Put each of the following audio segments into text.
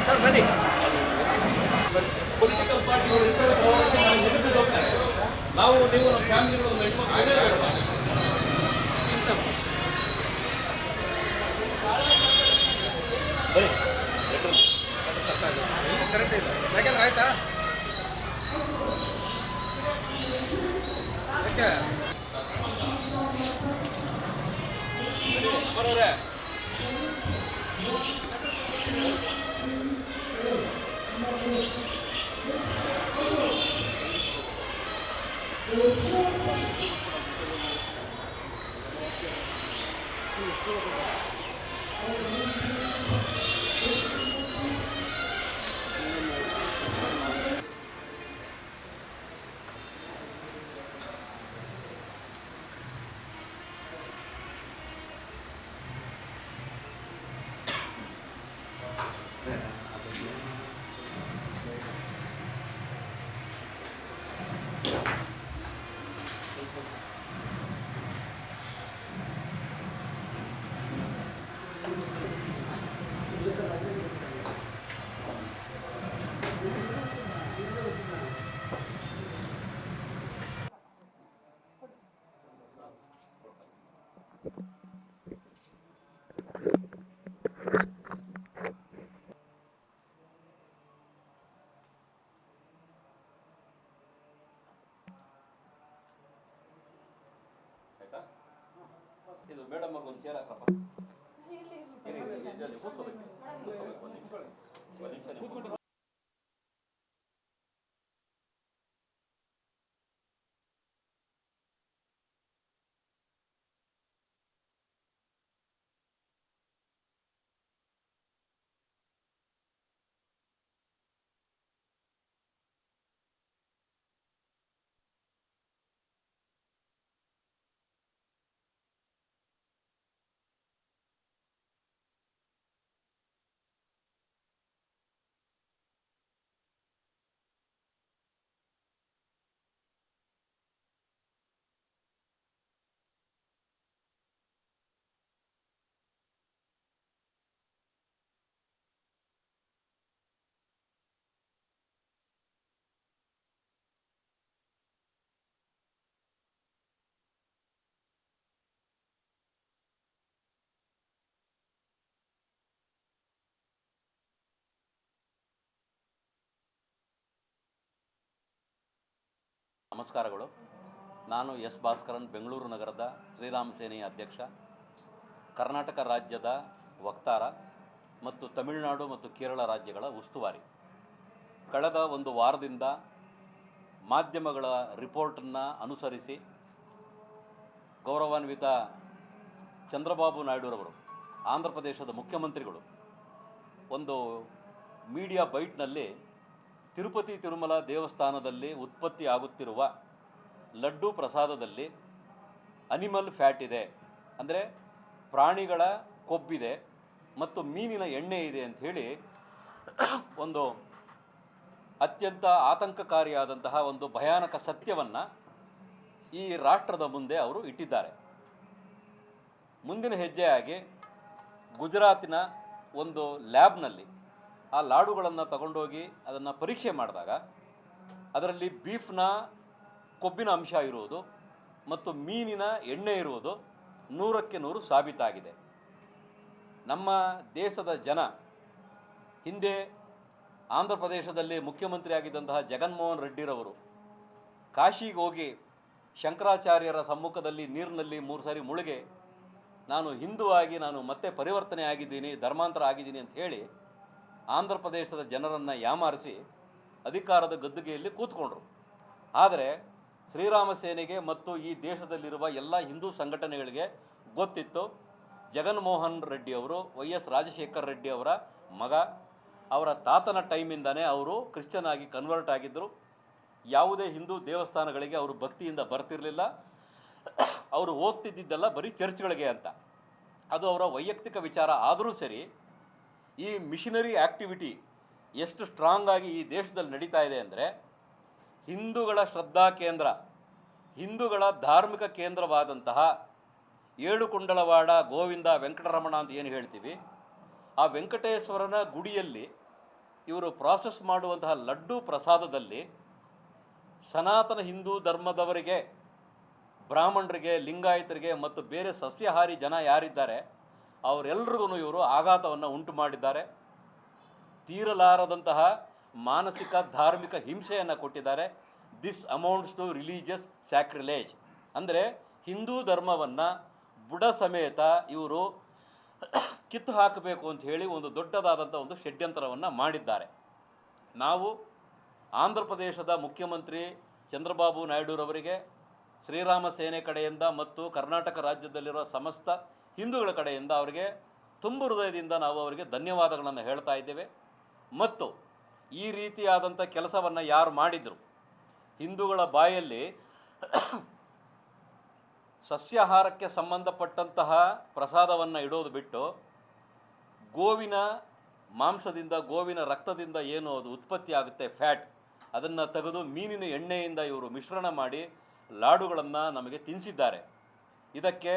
Sir ಬನ್ನಿ. Political ಪಾರ್ಟಿಗಳು ಇರ್ತಾರೆ, ಹೋಗ್ತಾರೆ. ನಾವು ನೀವು ನಮ್ಮ ಫ್ಯಾಮಿಲಿಗಳು ಕರೆಕ್ಟ್ ಇಲ್ಲ ಯಾಕೆಂದ್ರೆ ಆಯ್ತಾ ಯಾಕೆ ಬರೋರೆ ಇದು ಮೇಡಮ್ ಅವ್ರಿಗೆ ಒಂದು ಚೇರ್ ಹಾಕಪ್ಪ. ಕೂತ್ಕೋಬೇಕು ಒಂದು ನಿಮಿಷ. ನಮಸ್ಕಾರಗಳು. ನಾನು ಎಸ್ ಭಾಸ್ಕರನ್, ಬೆಂಗಳೂರು ನಗರದ ಶ್ರೀರಾಮ ಸೇನೆಯ ಅಧ್ಯಕ್ಷ, ಕರ್ನಾಟಕ ರಾಜ್ಯದ ವಕ್ತಾರ ಮತ್ತು ತಮಿಳುನಾಡು ಮತ್ತು ಕೇರಳ ರಾಜ್ಯಗಳ ಉಸ್ತುವಾರಿ. ಕಳೆದ ಒಂದು ವಾರದಿಂದ ಮಾಧ್ಯಮಗಳ ರಿಪೋರ್ಟನ್ನು ಅನುಸರಿಸಿ ಗೌರವಾನ್ವಿತ ಚಂದ್ರಬಾಬು ನಾಯ್ಡುರವರು, ಆಂಧ್ರ ಪ್ರದೇಶದ ಮುಖ್ಯಮಂತ್ರಿಗಳು, ಒಂದು ಮೀಡಿಯಾ ಬೈಟ್ನಲ್ಲಿ ತಿರುಪತಿ ತಿರುಮಲ ದೇವಸ್ಥಾನದಲ್ಲಿ ಉತ್ಪತ್ತಿ ಆಗುತ್ತಿರುವ ಲಡ್ಡು ಪ್ರಸಾದದಲ್ಲಿ ಅನಿಮಲ್ ಫ್ಯಾಟ್ ಇದೆ, ಅಂದರೆ ಪ್ರಾಣಿಗಳ ಕೊಬ್ಬಿದೆ ಮತ್ತು ಮೀನಿನ ಎಣ್ಣೆ ಇದೆ ಅಂಥೇಳಿ ಒಂದು ಅತ್ಯಂತ ಆತಂಕಕಾರಿಯಾದಂತಹ ಒಂದು ಭಯಾನಕ ಸತ್ಯವನ್ನು ಈ ರಾಷ್ಟ್ರದ ಮುಂದೆ ಅವರು ಇಟ್ಟಿದ್ದಾರೆ. ಮುಂದಿನ ಹೆಜ್ಜೆಯಾಗಿ ಗುಜರಾತಿನ ಒಂದು ಲ್ಯಾಬ್ನಲ್ಲಿ ಆ ಲಾಡುಗಳನ್ನು ತಗೊಂಡೋಗಿ ಅದನ್ನು ಪರೀಕ್ಷೆ ಮಾಡಿದಾಗ ಅದರಲ್ಲಿ ಬೀಫ್ನ ಕೊಬ್ಬಿನ ಅಂಶ ಇರುವುದು ಮತ್ತು ಮೀನಿನ ಎಣ್ಣೆ ಇರುವುದು 100ಕ್ಕೆ 100 ಸಾಬೀತಾಗಿದೆ. ನಮ್ಮ ದೇಶದ ಜನ ಹಿಂದೆ ಆಂಧ್ರ ಪ್ರದೇಶದಲ್ಲಿ ಮುಖ್ಯಮಂತ್ರಿ ಆಗಿದ್ದಂತಹ ಜಗನ್ಮೋಹನ್ ರೆಡ್ಡಿರವರು ಕಾಶಿಗೆ ಹೋಗಿ ಶಂಕರಾಚಾರ್ಯರ ಸಮ್ಮುಖದಲ್ಲಿ ನೀರಿನಲ್ಲಿ 3 ಸಾರಿ ಮುಳುಗೆ ನಾನು ಹಿಂದುವಾಗಿ ನಾನು ಮತ್ತೆ ಪರಿವರ್ತನೆ ಆಗಿದ್ದೀನಿ, ಧರ್ಮಾಂತರ ಆಗಿದ್ದೀನಿ ಅಂತ ಹೇಳಿ ಆಂಧ್ರ ಪ್ರದೇಶದ ಜನರನ್ನು ಯಾಮಾರಿಸಿ ಅಧಿಕಾರದ ಗದ್ದುಗೆಯಲ್ಲಿ ಕೂತ್ಕೊಂಡ್ರು. ಆದರೆ ಶ್ರೀರಾಮ ಸೇನೆಗೆ ಮತ್ತು ಈ ದೇಶದಲ್ಲಿರುವ ಎಲ್ಲ ಹಿಂದೂ ಸಂಘಟನೆಗಳಿಗೆ ಗೊತ್ತಿತ್ತು, ಜಗನ್ಮೋಹನ್ ರೆಡ್ಡಿ ಅವರು YS ರಾಜಶೇಖರ್ ರೆಡ್ಡಿ ಅವರ ಮಗ. ಅವರ ತಾತನ ಟೈಮಿಂದನೇ ಅವರು ಕ್ರಿಶ್ಚಿಯನ್ ಆಗಿ ಕನ್ವರ್ಟ್ ಆಗಿದ್ದರು. ಯಾವುದೇ ಹಿಂದೂ ದೇವಸ್ಥಾನಗಳಿಗೆ ಅವರು ಭಕ್ತಿಯಿಂದ ಬರ್ತಿರಲಿಲ್ಲ. ಅವರು ಹೋಗ್ತಿದ್ದಿದ್ದೆಲ್ಲ ಬರೀ ಚರ್ಚ್ಗಳಿಗೆ ಅಂತ. ಅದು ಅವರ ವೈಯಕ್ತಿಕ ವಿಚಾರ ಆದರೂ ಸರಿ, ಈ ಮಿಷನರಿ ಆ್ಯಕ್ಟಿವಿಟಿ ಎಷ್ಟು ಸ್ಟ್ರಾಂಗ್ ಆಗಿ ಈ ದೇಶದಲ್ಲಿ ನಡೀತಾ ಇದೆ ಅಂದರೆ, ಹಿಂದೂಗಳ ಶ್ರದ್ಧಾ ಕೇಂದ್ರ, ಹಿಂದೂಗಳ ಧಾರ್ಮಿಕ ಕೇಂದ್ರವಾದಂತಹ ಏಳುಕುಂಡಲವಾಡ ಗೋವಿಂದ ವೆಂಕಟರಮಣ ಅಂತ ಏನು ಹೇಳ್ತೀವಿ, ಆ ವೆಂಕಟೇಶ್ವರನ ಗುಡಿಯಲ್ಲಿ ಇವರು ಪ್ರಾಸೆಸ್ ಮಾಡುವಂತಹ ಲಡ್ಡು ಪ್ರಸಾದದಲ್ಲಿ ಸನಾತನ ಹಿಂದೂ ಧರ್ಮದವರಿಗೆ, ಬ್ರಾಹ್ಮಣರಿಗೆ, ಲಿಂಗಾಯತರಿಗೆ ಮತ್ತು ಬೇರೆ ಸಸ್ಯಾಹಾರಿ ಜನ ಯಾರಿದ್ದಾರೆ ಅವರೆಲ್ಲರಿಗೂ ಇವರು ಆಘಾತವನ್ನು ಉಂಟು ಮಾಡಿದ್ದಾರೆ. ತೀರಲಾರದಂತಹ ಮಾನಸಿಕ ಧಾರ್ಮಿಕ ಹಿಂಸೆಯನ್ನು ಕೊಟ್ಟಿದ್ದಾರೆ. This amounts to religious sacrilege. ಅಂದರೆ ಹಿಂದೂ ಧರ್ಮವನ್ನು ಬುಡ ಸಮೇತ ಇವರು ಕಿತ್ತು ಹಾಕಬೇಕು ಅಂತ ಹೇಳಿ ಒಂದು ದೊಡ್ಡದಾದಂಥ ಒಂದು ಷಡ್ಯಂತ್ರವನ್ನು ಮಾಡಿದ್ದಾರೆ. ನಾವು ಆಂಧ್ರ ಪ್ರದೇಶದ ಮುಖ್ಯಮಂತ್ರಿ ಚಂದ್ರಬಾಬು ನಾಯ್ಡುರವರಿಗೆ, ಶ್ರೀರಾಮ ಸೇನೆ ಕಡೆಯಿಂದ ಮತ್ತು ಕರ್ನಾಟಕ ರಾಜ್ಯದಲ್ಲಿರುವ ಸಮಸ್ತ ಹಿಂದೂಗಳ ಕಡೆಯಿಂದ ಅವರಿಗೆ ತುಂಬ ಹೃದಯದಿಂದ ನಾವು ಅವರಿಗೆ ಧನ್ಯವಾದಗಳನ್ನು ಹೇಳ್ತಾ ಇದ್ದೇವೆ. ಮತ್ತು ಈ ರೀತಿಯಾದಂಥ ಕೆಲಸವನ್ನು ಯಾರು ಮಾಡಿದರು, ಹಿಂದೂಗಳ ಬಾಯಲ್ಲಿ ಸಸ್ಯಾಹಾರಕ್ಕೆ ಸಂಬಂಧಪಟ್ಟಂತಹ ಪ್ರಸಾದವನ್ನು ಇಡೋದು ಬಿಟ್ಟು ಗೋವಿನ ಮಾಂಸದಿಂದ, ಗೋವಿನ ರಕ್ತದಿಂದ ಏನು ಅದು ಉತ್ಪತ್ತಿ ಆಗುತ್ತೆ ಫ್ಯಾಟ್, ಅದನ್ನು ತೆಗೆದು ಮೀನಿನ ಎಣ್ಣೆಯಿಂದ ಇವರು ಮಿಶ್ರಣ ಮಾಡಿ ಲಾಡುಗಳನ್ನು ನಮಗೆ ತಿನ್ನಿಸಿದ್ದಾರೆ. ಇದಕ್ಕೆ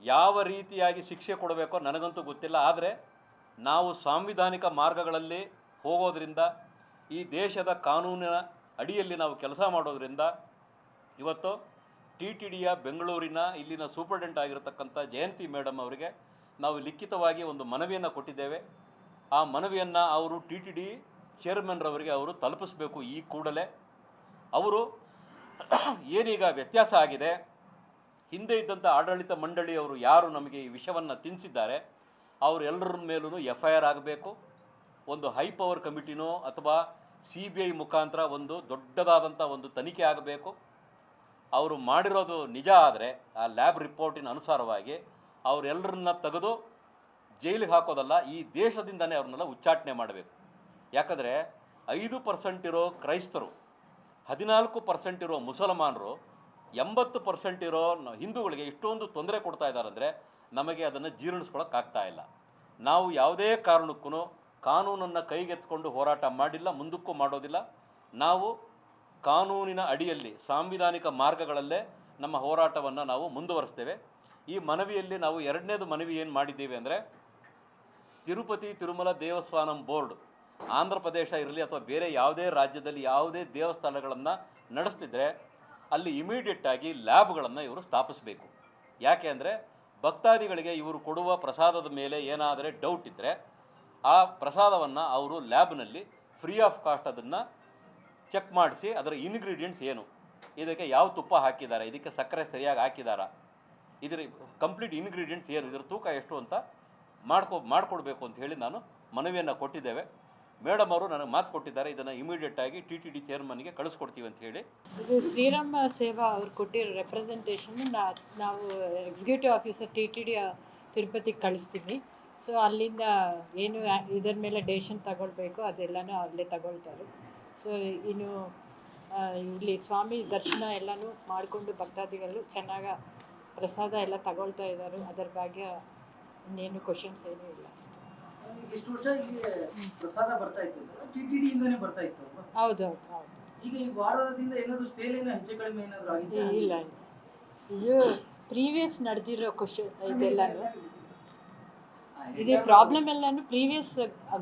ಯಾವ ರೀತಿಯಾಗಿ ಶಿಕ್ಷೆ ಕೊಡಬೇಕೋ ನನಗಂತೂ ಗೊತ್ತಿಲ್ಲ. ಆದರೆ ನಾವು ಸಾಂವಿಧಾನಿಕ ಮಾರ್ಗಗಳಲ್ಲಿ ಹೋಗೋದ್ರಿಂದ, ಈ ದೇಶದ ಕಾನೂನಿನ ಅಡಿಯಲ್ಲಿ ನಾವು ಕೆಲಸ ಮಾಡೋದ್ರಿಂದ ಇವತ್ತು TTDಯ ಬೆಂಗಳೂರಿನ ಇಲ್ಲಿನ ಸೂಪರ್ಡೆಂಟ್ ಆಗಿರತಕ್ಕಂಥ ಜಯಂತಿ ಮೇಡಮ್ ಅವರಿಗೆ ನಾವು ಲಿಖಿತವಾಗಿ ಒಂದು ಮನವಿಯನ್ನು ಕೊಟ್ಟಿದ್ದೇವೆ. ಆ ಮನವಿಯನ್ನು ಅವರು TTD ಚೇರ್ಮನ್ರವರಿಗೆ ಅವರು ತಲುಪಿಸಬೇಕು ಈ ಕೂಡಲೇ. ಅವರು ಏನೀಗ ವ್ಯತ್ಯಾಸ ಆಗಿದೆ, ಹಿಂದೆ ಇದ್ದಂಥ ಆಡಳಿತ ಮಂಡಳಿಯವರು ಯಾರು ನಮಗೆ ಈ ವಿಷಯವನ್ನು ತಿನ್ನಿಸಿದ್ದಾರೆ ಅವರೆಲ್ಲರ ಮೇಲೂ FIR ಆಗಬೇಕು. ಒಂದು ಹೈ ಪವರ್ ಕಮಿಟಿನೋ ಅಥವಾ CBI ಮುಖಾಂತರ ಒಂದು ದೊಡ್ಡದಾದಂಥ ಒಂದು ತನಿಖೆ ಆಗಬೇಕು. ಅವರು ಮಾಡಿರೋದು ನಿಜ ಆದರೆ ಆ ಲ್ಯಾಬ್ ರಿಪೋರ್ಟಿನ ಅನುಸಾರವಾಗಿ ಅವರೆಲ್ಲರನ್ನ ತೆಗೆದು ಜೈಲಿಗೆ ಹಾಕೋದಲ್ಲ, ಈ ದೇಶದಿಂದನೇ ಅವ್ರನ್ನೆಲ್ಲ ಉಚ್ಚಾಟನೆ ಮಾಡಬೇಕು. ಯಾಕಂದರೆ 5% ಇರೋ ಕ್ರೈಸ್ತರು, 14% ಇರೋ ಮುಸಲ್ಮಾನರು, 80% ಇರೋ ಹಿಂದೂಗಳಿಗೆ ಇಷ್ಟೊಂದು ತೊಂದರೆ ಕೊಡ್ತಾ ಇದ್ದಾರೆ ಅಂದರೆ ನಮಗೆ ಅದನ್ನು ಜೀರ್ಣಿಸ್ಕೊಳ್ಳೋಕ್ಕಾಗ್ತಾ ಇಲ್ಲ. ನಾವು ಯಾವುದೇ ಕಾರಣಕ್ಕೂ ಕಾನೂನನ್ನು ಕೈಗೆತ್ತಿಕೊಂಡು ಹೋರಾಟ ಮಾಡಿಲ್ಲ, ಮುಂದಕ್ಕೂ ಮಾಡೋದಿಲ್ಲ. ನಾವು ಕಾನೂನಿನ ಅಡಿಯಲ್ಲಿ ಸಾಂವಿಧಾನಿಕ ಮಾರ್ಗಗಳಲ್ಲೇ ನಮ್ಮ ಹೋರಾಟವನ್ನು ನಾವು ಮುಂದುವರಿಸ್ತೇವೆ. ಈ ಮನವಿಯಲ್ಲಿ ನಾವು ಎರಡನೇದು ಮನವಿ ಏನು ಮಾಡಿದ್ದೀವಿ ಅಂದರೆ, ತಿರುಪತಿ ತಿರುಮಲ ದೇವಸ್ಥಾನಂ ಬೋರ್ಡ್ ಆಂಧ್ರ ಪ್ರದೇಶ ಇರಲಿ ಅಥವಾ ಬೇರೆ ಯಾವುದೇ ರಾಜ್ಯದಲ್ಲಿ ಯಾವುದೇ ದೇವಸ್ಥಾನಗಳನ್ನು ನಡೆಸ್ತಿದ್ರೆ ಅಲ್ಲಿ ಇಮಿಡಿಯೇಟಾಗಿ ಲ್ಯಾಬ್ಗಳನ್ನು ಇವರು ಸ್ಥಾಪಿಸಬೇಕು. ಯಾಕೆ ಅಂದರೆ ಭಕ್ತಾದಿಗಳಿಗೆ ಇವರು ಕೊಡುವ ಪ್ರಸಾದದ ಮೇಲೆ ಏನಾದರೆ ಡೌಟ್ ಇದ್ದರೆ ಆ ಪ್ರಸಾದವನ್ನು ಅವರು ಲ್ಯಾಬ್ನಲ್ಲಿ ಫ್ರೀ ಆಫ್ ಕಾಸ್ಟ್ ಅದನ್ನು ಚೆಕ್ ಮಾಡಿಸಿ ಅದರ ಇಂಗ್ರೀಡಿಯೆಂಟ್ಸ್ ಏನು, ಇದಕ್ಕೆ ಯಾವ ತುಪ್ಪ ಹಾಕಿದ್ದಾರೆ, ಇದಕ್ಕೆ ಸಕ್ಕರೆ ಸರಿಯಾಗಿ ಹಾಕಿದಾರಾ, ಇದರ ಕಂಪ್ಲೀಟ್ ಇಂಗ್ರೀಡಿಯೆಂಟ್ಸ್ ಏನು, ಇದರ ತೂಕ ಎಷ್ಟು ಅಂತ ಮಾಡಿಕೊಡ್ಬೇಕು ಅಂತ ಹೇಳಿ ನಾನು ಮನವಿಯನ್ನು ಕೊಟ್ಟಿದ್ದೇವೆ. ಮೇಡಮ್ ಅವರು ನನಗೆ ಮಾತು ಕೊಟ್ಟಿದ್ದಾರೆ, ಇದನ್ನು ಇಮಿಡಿಯೇಟಾಗಿ TTD ಚೇರ್ಮನ್ಗೆ ಕಳಿಸ್ಕೊಡ್ತೀವಿ ಅಂತ ಹೇಳಿ. ಇದು ಶ್ರೀರಾಮ ಸೇವಾ ಅವ್ರು ಕೊಟ್ಟಿರೋ ರೆಪ್ರೆಸೆಂಟೇಷನ್ ನಾವು ಎಕ್ಸಿಕ್ಯೂಟಿವ್ ಆಫೀಸರ್ TTD ತಿರುಪತಿಗೆ ಕಳಿಸ್ತೀವಿ. ಸೊ ಅಲ್ಲಿಂದ ಏನು ಇದರ ಮೇಲೆ ಡೆಸಿಷನ್ ತಗೊಳ್ಬೇಕು ಅದೆಲ್ಲನೂ ಅಲ್ಲೇ ತಗೊಳ್ತಾರೆ. ಸೊ ಇನ್ನು ಇಲ್ಲಿ ಸ್ವಾಮಿ ದರ್ಶನ ಎಲ್ಲನೂ ಮಾಡಿಕೊಂಡು ಭಕ್ತಾದಿಗಳು ಚೆನ್ನಾಗಿ ಪ್ರಸಾದ ಎಲ್ಲ ತಗೊಳ್ತಾ ಇದ್ದಾರೆ. ಅದರ ಬಗ್ಗೆ ಇನ್ನೇನು ಕ್ವಶನ್ಸ್ ಏನೂ ಇಲ್ಲ ಅಷ್ಟೇ. ಎಷ್ಟು ವರ್ಷ ಇಲ್ಲಿ ಪ್ರಸಾದ ಬರ್ತಾ ಇತ್ತು, TTD ಇಂದನೇ ಬರ್ತಾ ಇತ್ತು. ಹೌದು. ಈಗ ಈ ವಾರದಿಂದ ಏನಾದರೂ ಸೇಲ್ ಏನೋ ಹೆಚ್ಚು ಕಡಿಮೆ ಏನಾದರೂ ಆಗಿದೆ? ಇಲ್ಲ. ಇದು ಪ್ರೀವಿಯಸ್ ನಡೆದಿರೋ ಕ್ವಶನ್ ಇದೆಲ್ಲನೂ, ಇದು ಪ್ರಾಬ್ಲಮ್ ಎಲ್ಲನೂ ಪ್ರೀವಿಯಸ್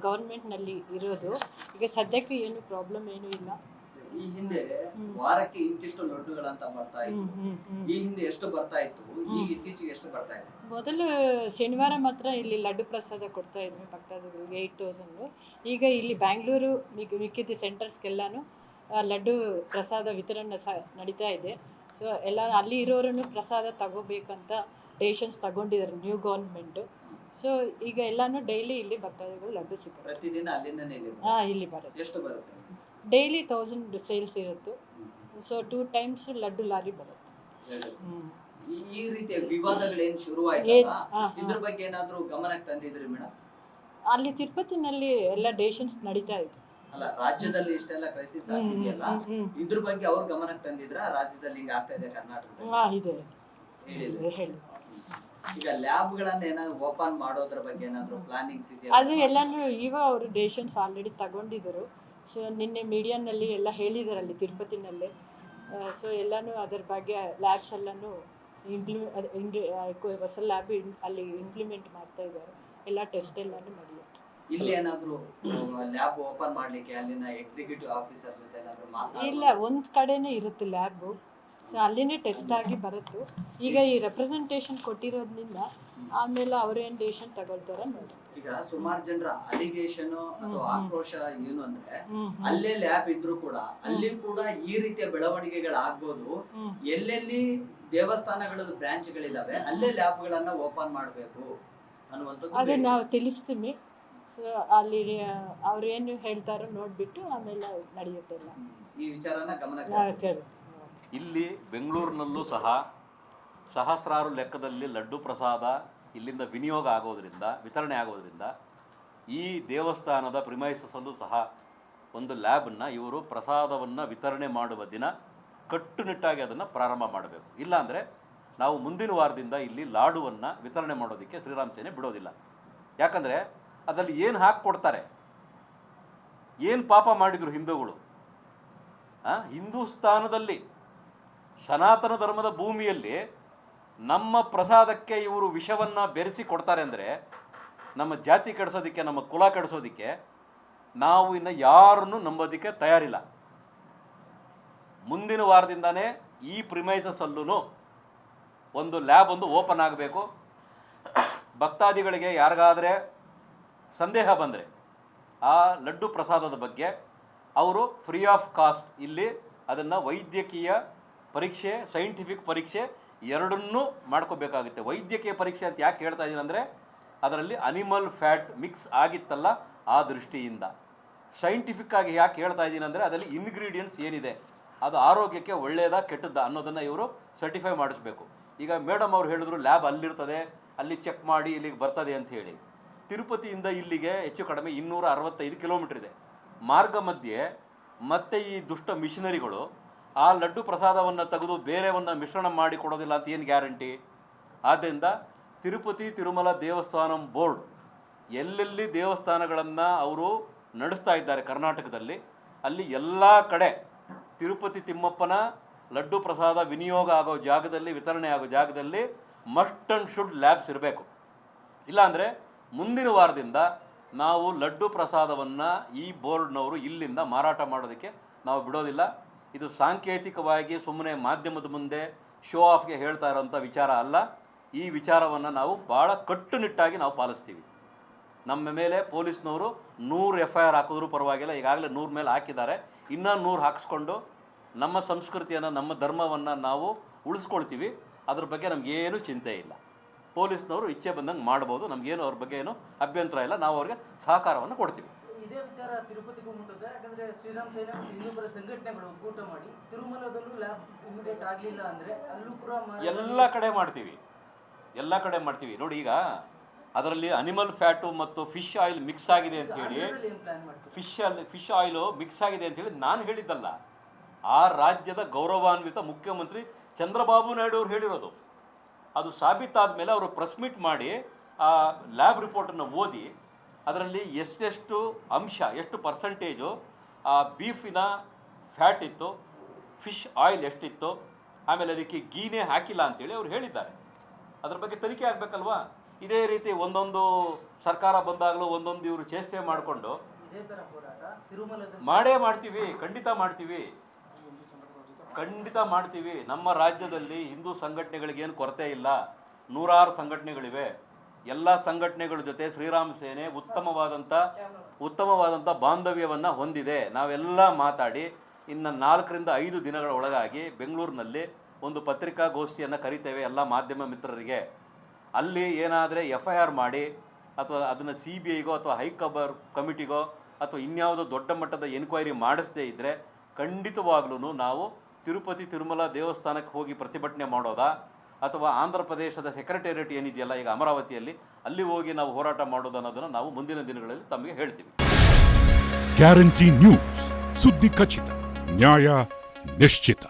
ಗೌರ್ಮೆಂಟ್ನಲ್ಲಿ ಇರೋದು. ಈಗ ಸದ್ಯಕ್ಕೆ ಏನು ಪ್ರಾಬ್ಲಮ್ ಏನೂ ಇಲ್ಲ. ಈ ಹಿಂದೆ ವಾರಕ್ಕೆ ಇಂತಿಷ್ಟು ಲಡ್ಡುಗಳಂತ ಬರ್ತಾ ಇತ್ತು, ಈ ಹಿಂದೆ ಎಷ್ಟು ಬರ್ತಾ ಇತ್ತು, ಈಗ ಇತ್ತೀಚೆಗೆ ಎಷ್ಟು ಬರ್ತಾ ಇದೆ? ಮೊದಲು ಶನಿವಾರ ಮಾತ್ರ ಇಲ್ಲಿ ಲಡ್ಡು ಪ್ರಸಾದ ಕೊಡ್ತಾ ಇದ್ವಿ ಭಕ್ತಾದಿಗಳಿಗೆ 8,000. ಈಗ ಇಲ್ಲಿ ಬ್ಯಾಂಗ್ಳೂರು ಮಿಕ್ಕಿದ ಸೆಂಟರ್ಸ್ಗೆಲ್ಲಾನು ಲಡ್ಡು ಪ್ರಸಾದ ವಿತರಣೆ ನಡೀತಾ ಇದೆ. ಸೊ ಎಲ್ಲ ಅಲ್ಲಿ ಇರೋರನ್ನು ಪ್ರಸಾದ ತಗೋಬೇಕಂತ ಡೆಸಿಷನ್ಸ್ ತಗೊಂಡಿದ್ದಾರೆ ನ್ಯೂ ಗೌರ್ಮೆಂಟು. ಸೊ ಈಗ ಎಲ್ಲಾನು ಡೈಲಿ ಇಲ್ಲಿ ಭಕ್ತಾದಿಗಳು ಲಡ್ಡು ಸಿಗುತ್ತೆ. ಪ್ರತಿದಿನ ಅಲ್ಲಿಂದನೇ ಇಲ್ಲಿ ಬರುತ್ತೆ. ಎಷ್ಟು ಬರುತ್ತೆ? ಡೈಲಿ 1000 ಸೇಲ್ಸ್ ಇರುತ್ತೆ. ಸೊ 2 times ಲಡ್ಡು ಲಾರಿ ಬರುತ್ತೆ. ಈ ರೀತಿಯ ವಿವಾದಗಳೇನ್ ಶುರುವಾಯ್ತಲ್ಲ ಏನ್- ಹಾ, ಇದ್ರ ಬಗ್ಗೆ ಏನಾದ್ರು ಗಮನಕ್ಕೆ ತಂದಿದ್ರಿ ಮೇಡಮ್? ಅಲ್ಲಿ ತಿರುಪತಿನಲ್ಲಿ ಎಲ್ಲ ಡೇಷನ್ಸ್ ನಡೀತಾ ಇದೆ. ಅಲ್ಲ, ರಾಜ್ಯದಲ್ಲಿ ಇಷ್ಟೆಲ್ಲ ಕ್ರೈಸಿಸ್ ಆಗ್ತಿದೆಯಲ್ಲ, ಇದ್ರ ಬಗ್ಗೆ ಅವ್ರ ಗಮನಕ್ಕೆ ತಂದಿದ್ರ? ರಾಜ್ಯದಲ್ಲಿ ಹಿಂಗ ಆಗ್ತಾ ಇದೆ ಕರ್ನಾಟಕದಲ್ಲಿ ಇದೆ ಹೇಳಿದ್ರು. ಹೇಳಿ. ಈಗ ಲ್ಯಾಬ್ಗಳನ್ನ ಏನಾದ್ರು ಓಪನ್ ಮಾಡೋದ್ರ ಬಗ್ಗೆ ಏನಾದ್ರು ಪ್ಲಾನಿಂಗ್ಸ್ ಇದೆಯಾ? ಅದು ಎಲ್ಲಾನು ಅವರು ಡೇಷನ್ಸ್ ಆಲ್ರೆಡಿ ತಗೊಂಡಿದ್ದರು. ಸೊ ನಿನ್ನೆ ಮೀಡಿಯಾನಲ್ಲಿ ಎಲ್ಲ ಹೇಳಿದ್ದಾರೆ ಅಲ್ಲಿ ತಿರುಪತಿನಲ್ಲೇ. ಸೊ ಎಲ್ಲನೂ ಅದರ ಬಗ್ಗೆ ಲ್ಯಾಬ್ಸ್ ಎಲ್ಲನೂ ಹೊಸ ಲ್ಯಾಬ್ ಅಲ್ಲಿ ಇಂಪ್ಲಿಮೆಂಟ್ ಮಾಡ್ತಾ ಇದ್ದಾರೆ. ಎಲ್ಲ ಟೆಸ್ಟ್ ಎಲ್ಲನೂ ನಡೆಯುತ್ತೆ. ಇಲ್ಲಿ ಏನಾದ್ರು ಲ್ಯಾಬ್ ಓಪನ್ ಮಾಡ್ಲಿಕ್ಕೆ ಅಲ್ಲಿನ ಎಕ್ಸಿಕ್ಯೂಟಿವ್ ಆಫೀಸರ್ ಜೊತೆ ಏನಾದ್ರು ಇಲ್ಲ, ಒಂದು ಕಡೆನೇ ಇರುತ್ತೆ ಲ್ಯಾಬು. ಸೊ ಅಲ್ಲಿನೇ ಟೆಸ್ಟ್ ಆಗಿ ಬರುತ್ತೆ. ಈಗ ಈ ರೆಪ್ರೆಸೆಂಟೇಷನ್ ಕೊಟ್ಟಿರೋದ್ರಿಂದ ಆಮೇಲೆ ಅವ್ರೇನು ಡೇಷನ್ ತಗೊಳ್ತಾರೆ ನೋಡಿ. ಈಗ ಸುಮಾರು ಜನರ ಅಲಿಗೇಷನ್ ಅಥವಾ ಆಕ್ರೋಶ ಏನು ಅಂದ್ರೆ, ಅಲ್ಲೇ ಲ್ಯಾಬ್ ಇದ್ರು ಕೂಡ ಅಲ್ಲಿ ಕೂಡ ಈ ರೀತಿಯ ಬೆಳವಣಿಗೆಗಳಾಗ್ಬೋದು. ಎಲ್ಲೆಲ್ಲಿ ದೇವಸ್ಥಾನಗಳ ಬ್ರಾಂಚ್ಗಳಿದಾವೆ ಅಲ್ಲೇ ಲ್ಯಾಬ್ಗಳನ್ನ ಓಪನ್ ಮಾಡಬೇಕು ಅನ್ನುವಂಥದ್ದು ಅದು ನಾವು ತಿಳಿಸ್ತೀವಿ. ಸೊ ಅಲ್ಲಿ ಅವ್ರೇನು ಹೇಳ್ತಾರೋ ನೋಡ್ಬಿಟ್ಟು ಆಮೇಲೆ ನಡೆಯುತ್ತೆಲ್ಲ. ಈ ವಿಚಾರನ ಗಮನಕ್ಕೆ ಇಲ್ಲಿ ಬೆಂಗಳೂರಿನಲ್ಲೂ ಸಹ ಸಹಸ್ರಾರು ಲೆಕ್ಕದಲ್ಲಿ ಲಡ್ಡು ಪ್ರಸಾದ ಇಲ್ಲಿಂದ ವಿನಿಯೋಗ ಆಗೋದ್ರಿಂದ, ವಿತರಣೆ ಆಗೋದ್ರಿಂದ ಈ ದೇವಸ್ಥಾನದ ಪ್ರಿಮೈಸಸ್ಸಲ್ಲೂ ಸಹ ಒಂದು ಲ್ಯಾಬನ್ನು ಇವರು ಪ್ರಸಾದವನ್ನು ವಿತರಣೆ ಮಾಡುವ ದಿನ ಕಟ್ಟುನಿಟ್ಟಾಗಿ ಅದನ್ನು ಪ್ರಾರಂಭ ಮಾಡಬೇಕು. ಇಲ್ಲಾಂದರೆ ನಾವು ಮುಂದಿನ ವಾರದಿಂದ ಇಲ್ಲಿ ಲಾಡುವನ್ನು ವಿತರಣೆ ಮಾಡೋದಕ್ಕೆ ಶ್ರೀರಾಮ ಸೇನೆ ಬಿಡೋದಿಲ್ಲ. ಯಾಕಂದರೆ ಅದರಲ್ಲಿ ಏನು ಹಾಕಿಕೊಡ್ತಾರೆ, ಏನು ಪಾಪ ಮಾಡಿದರು ಹಿಂದೂಗಳು. ಹಿಂದೂಸ್ತಾನದಲ್ಲಿ ಸನಾತನ ಧರ್ಮದ ಭೂಮಿಯಲ್ಲಿ ನಮ್ಮ ಪ್ರಸಾದಕ್ಕೆ ಇವರು ವಿಷವನ್ನು ಬೆರೆಸಿ ಕೊಡ್ತಾರೆ ಅಂದರೆ ನಮ್ಮ ಜಾತಿ ಕೆಡಿಸೋದಕ್ಕೆ, ನಮ್ಮ ಕುಲ ಕೆಡಿಸೋದಕ್ಕೆ ನಾವು ಇನ್ನು ಯಾರನ್ನು ನಂಬೋದಕ್ಕೆ ತಯಾರಿಲ್ಲ. ಮುಂದಿನ ವಾರದಿಂದನೇ ಈ ಪ್ರಿಮೈಸಸ್ಸಲ್ಲೂ ಒಂದು ಲ್ಯಾಬ್ ಒಂದು ಓಪನ್ ಆಗಬೇಕು. ಭಕ್ತಾದಿಗಳಿಗೆ ಯಾರಿಗಾದರೆ ಸಂದೇಹ ಬಂದರೆ ಆ ಲಡ್ಡು ಪ್ರಸಾದದ ಬಗ್ಗೆ ಅವರು ಫ್ರೀ ಆಫ್ ಕಾಸ್ಟ್ ಇಲ್ಲಿ ಅದನ್ನು ವೈದ್ಯಕೀಯ ಪರೀಕ್ಷೆ, ಸೈಂಟಿಫಿಕ್ ಪರೀಕ್ಷೆ ಎರಡನ್ನೂ ಮಾಡ್ಕೋಬೇಕಾಗುತ್ತೆ. ವೈದ್ಯಕೀಯ ಪರೀಕ್ಷೆ ಅಂತ ಯಾಕೆ ಹೇಳ್ತಾ ಇದ್ದೀನಿ ಅಂದರೆ ಅದರಲ್ಲಿ ಅನಿಮಲ್ ಫ್ಯಾಟ್ ಮಿಕ್ಸ್ ಆಗಿತ್ತಲ್ಲ, ಆ ದೃಷ್ಟಿಯಿಂದ. ಸೈಂಟಿಫಿಕ್ ಆಗಿ ಯಾಕೆ ಹೇಳ್ತಾ ಇದ್ದೀನಿ ಅಂದರೆ ಅದರಲ್ಲಿ ಇಂಗ್ರೀಡಿಯೆಂಟ್ಸ್ ಏನಿದೆ, ಅದು ಆರೋಗ್ಯಕ್ಕೆ ಒಳ್ಳೆಯದಾ ಕೆಟ್ಟದ್ದಾ ಅನ್ನೋದನ್ನು ಇವರು ಸರ್ಟಿಫೈ ಮಾಡಿಸ್ಬೇಕು. ಈಗ ಮೇಡಮ್ ಅವ್ರು ಹೇಳಿದ್ರು ಲ್ಯಾಬ್ ಅಲ್ಲಿರ್ತದೆ, ಅಲ್ಲಿ ಚೆಕ್ ಮಾಡಿ ಇಲ್ಲಿಗೆ ಬರ್ತದೆ ಅಂತ ಹೇಳಿ. ತಿರುಪತಿಯಿಂದ ಇಲ್ಲಿಗೆ ಹೆಚ್ಚು ಕಡಿಮೆ 265 ಕಿಲೋಮೀಟ್ರ್ ಇದೆ. ಮಾರ್ಗ ಮಧ್ಯೆ ಮತ್ತೆ ಈ ದುಷ್ಟ ಮಿಷನರಿಗಳು ಆ ಲಡ್ಡು ಪ್ರಸಾದವನ್ನು ತೆಗೆದು ಬೇರೆವನ್ನು ಮಿಶ್ರಣ ಮಾಡಿ ಕೊಡೋದಿಲ್ಲ ಅಂತ ಏನು ಗ್ಯಾರಂಟಿ? ಆದ್ದರಿಂದ ತಿರುಪತಿ ತಿರುಮಲ ದೇವಸ್ಥಾನಂ ಬೋರ್ಡ್ ಎಲ್ಲೆಲ್ಲಿ ದೇವಸ್ಥಾನಗಳನ್ನು ಅವರು ನಡೆಸ್ತಾ ಇದ್ದಾರೆ ಕರ್ನಾಟಕದಲ್ಲಿ, ಅಲ್ಲಿ ಎಲ್ಲ ಕಡೆ ತಿರುಪತಿ ತಿಮ್ಮಪ್ಪನ ಲಡ್ಡು ಪ್ರಸಾದ ವಿನಿಯೋಗ ಆಗೋ ಜಾಗದಲ್ಲಿ, ವಿತರಣೆ ಆಗೋ ಜಾಗದಲ್ಲಿ ಮಸ್ಟ್ ಆ್ಯಂಡ್ ಶುಡ್ ಲ್ಯಾಬ್ಸ್ ಇರಬೇಕು. ಇಲ್ಲಾಂದರೆ ಮುಂದಿನ ವಾರದಿಂದ ನಾವು ಲಡ್ಡು ಪ್ರಸಾದವನ್ನು ಈ ಬೋರ್ಡ್ನವರು ಇಲ್ಲಿಂದ ಮಾರಾಟ ಮಾಡೋದಕ್ಕೆ ನಾವು ಬಿಡೋದಿಲ್ಲ. ಇದು ಸಾಂಕೇತಿಕವಾಗಿ ಸುಮ್ಮನೆ ಮಾಧ್ಯಮದ ಮುಂದೆ ಶೋ ಆಫ್ಗೆ ಹೇಳ್ತಾ ಇರೋಂಥ ವಿಚಾರ ಅಲ್ಲ. ಈ ವಿಚಾರವನ್ನು ನಾವು ಭಾಳ ಕಟ್ಟುನಿಟ್ಟಾಗಿ ನಾವು ಪಾಲಿಸ್ತೀವಿ. ನಮ್ಮ ಮೇಲೆ ಪೊಲೀಸ್ನವರು 100 FIR ಹಾಕಿದ್ರೂ ಪರವಾಗಿಲ್ಲ, ಈಗಾಗಲೇ 100 ಮೇಲೆ ಹಾಕಿದ್ದಾರೆ. ಇನ್ನೂ 100 ಹಾಕಿಸ್ಕೊಂಡು ನಮ್ಮ ಸಂಸ್ಕೃತಿಯನ್ನು, ನಮ್ಮ ಧರ್ಮವನ್ನು ನಾವು ಉಳಿಸ್ಕೊಳ್ತೀವಿ. ಅದ್ರ ಬಗ್ಗೆ ನಮಗೇನು ಚಿಂತೆ ಇಲ್ಲ. ಪೊಲೀಸ್ನವರು ಇಚ್ಛೆ ಬಂದಂಗೆ ಮಾಡ್ಬೋದು, ನಮಗೇನು ಅವ್ರ ಬಗ್ಗೆ ಏನು ಅಭ್ಯಂತರ ಇಲ್ಲ. ನಾವು ಅವ್ರಿಗೆ ಸಹಕಾರವನ್ನು ಕೊಡ್ತೀವಿ. ಇದೇ ವಿಚಾರ ತಿರುಪತಿಗೂ ಮುಟ್ಟುತ್ತೆ. ಯಾಕಂದ್ರೆ ಶ್ರೀರಾಮ ಸೇನೆ ಮತ್ತು ಇನ್ನೊಬ್ಬರ ಸಂಘಟನೆಗಳು ಒಕ್ಕೂಟ ಮಾಡಿ ತಿರುಮಲದಲ್ಲೂ ಲ್ಯಾಬ್ ಇಮಿಡಿಯೇಟ್ ಆಗಲಿಲ್ಲ ಅಂದರೆ ಅಲ್ಲೂ ಕೂಡ ಎಲ್ಲ ಕಡೆ ಮಾಡ್ತೀವಿ, ಎಲ್ಲ ಕಡೆ ಮಾಡ್ತೀವಿ. ನೋಡಿ, ಈಗ ಅದರಲ್ಲಿ ಅನಿಮಲ್ ಫ್ಯಾಟು ಮತ್ತು ಫಿಶ್ ಆಯಿಲ್ ಮಿಕ್ಸ್ ಆಗಿದೆ ಅಂತ ಹೇಳಿ, ಫಿಶ್ ಆಯಿಲು ಮಿಕ್ಸ್ ಆಗಿದೆ ಅಂತ ಹೇಳಿ ನಾನು ಹೇಳಿದ್ದಲ್ಲ, ಆ ರಾಜ್ಯದ ಗೌರವಾನ್ವಿತ ಮುಖ್ಯಮಂತ್ರಿ ಚಂದ್ರಬಾಬು ನಾಯ್ಡು ಅವರು ಹೇಳಿರೋದು. ಅದು ಸಾಬೀತಾದ ಮೇಲೆ ಅವರು ಪ್ರೆಸ್ ಮೀಟ್ ಮಾಡಿ ಆ ಲ್ಯಾಬ್ ರಿಪೋರ್ಟನ್ನು ಓದಿ ಅದರಲ್ಲಿ ಎಷ್ಟೆಷ್ಟು ಅಂಶ, ಎಷ್ಟು ಪರ್ಸೆಂಟೇಜು ಆ ಬೀಫಿನ ಫ್ಯಾಟ್ ಇತ್ತು, ಫಿಶ್ ಆಯಿಲ್ ಎಷ್ಟಿತ್ತು, ಆಮೇಲೆ ಅದಕ್ಕೆ ಗೀನೇ ಹಾಕಿಲ್ಲ ಅಂತೇಳಿ ಅವ್ರು ಹೇಳಿದ್ದಾರೆ. ಅದ್ರ ಬಗ್ಗೆ ತನಿಖೆ ಆಗಬೇಕಲ್ವಾ? ಇದೇ ರೀತಿ ಒಂದೊಂದು ಸರ್ಕಾರ ಬಂದಾಗಲೂ ಒಂದೊಂದು ಇವರು ಚೇಷ್ಟೆ ಮಾಡಿಕೊಂಡು ಮಾಡೇ ಮಾಡ್ತೀವಿ. ಖಂಡಿತ ಮಾಡ್ತೀವಿ, ಖಂಡಿತ ಮಾಡ್ತೀವಿ. ನಮ್ಮ ರಾಜ್ಯದಲ್ಲಿ ಹಿಂದೂ ಸಂಘಟನೆಗಳಿಗೇನು ಕೊರತೆ ಇಲ್ಲ, 100 ಸಂಘಟನೆಗಳಿವೆ. ಎಲ್ಲ ಸಂಘಟನೆಗಳ ಜೊತೆ ಶ್ರೀರಾಮ ಸೇನೆ ಉತ್ತಮವಾದಂಥ ಬಾಂಧವ್ಯವನ್ನು ಹೊಂದಿದೆ. ನಾವೆಲ್ಲ ಮಾತಾಡಿ ಇನ್ನು 4 ರಿಂದ 5 ದಿನಗಳ ಒಳಗಾಗಿ ಬೆಂಗಳೂರಿನಲ್ಲಿ ಒಂದು ಪತ್ರಿಕಾಗೋಷ್ಠಿಯನ್ನು ಕರಿತೇವೆ ಎಲ್ಲ ಮಾಧ್ಯಮ ಮಿತ್ರರಿಗೆ. ಅಲ್ಲಿ ಏನಾದರೆ FIR ಮಾಡಿ ಅಥವಾ ಅದನ್ನು CBIಗೋ ಅಥವಾ ಹೈಕಬರ್ ಕಮಿಟಿಗೋ ಅಥವಾ ಇನ್ಯಾವುದೋ ದೊಡ್ಡ ಮಟ್ಟದ ಎನ್ಕ್ವೈರಿ ಮಾಡಿಸದೇ ಇದ್ದರೆ ಖಂಡಿತವಾಗ್ಲೂ ನಾವು ತಿರುಪತಿ ತಿರುಮಲ ದೇವಸ್ಥಾನಕ್ಕೆ ಹೋಗಿ ಪ್ರತಿಭಟನೆ ಮಾಡೋದಾ, ಅಥವಾ ಆಂಧ್ರ ಪ್ರದೇಶದ ಸೆಕ್ರೆಟೇರಿಯೇಟ್ ಏನಿದೆಯಲ್ಲ ಈಗ ಅಮರಾವತಿಯಲ್ಲಿ, ಅಲ್ಲಿ ಹೋಗಿ ನಾವು ಹೋರಾಟ ಮಾಡೋದು ಅನ್ನೋದನ್ನು ನಾವು ಮುಂದಿನ ದಿನಗಳಲ್ಲಿ ತಮಗೆ ಹೇಳ್ತೀವಿ. ಗ್ಯಾರಂಟಿ ನ್ಯೂಸ್, ಸುದ್ದಿ ಖಚಿತ, ನ್ಯಾಯ ನಿಶ್ಚಿತ.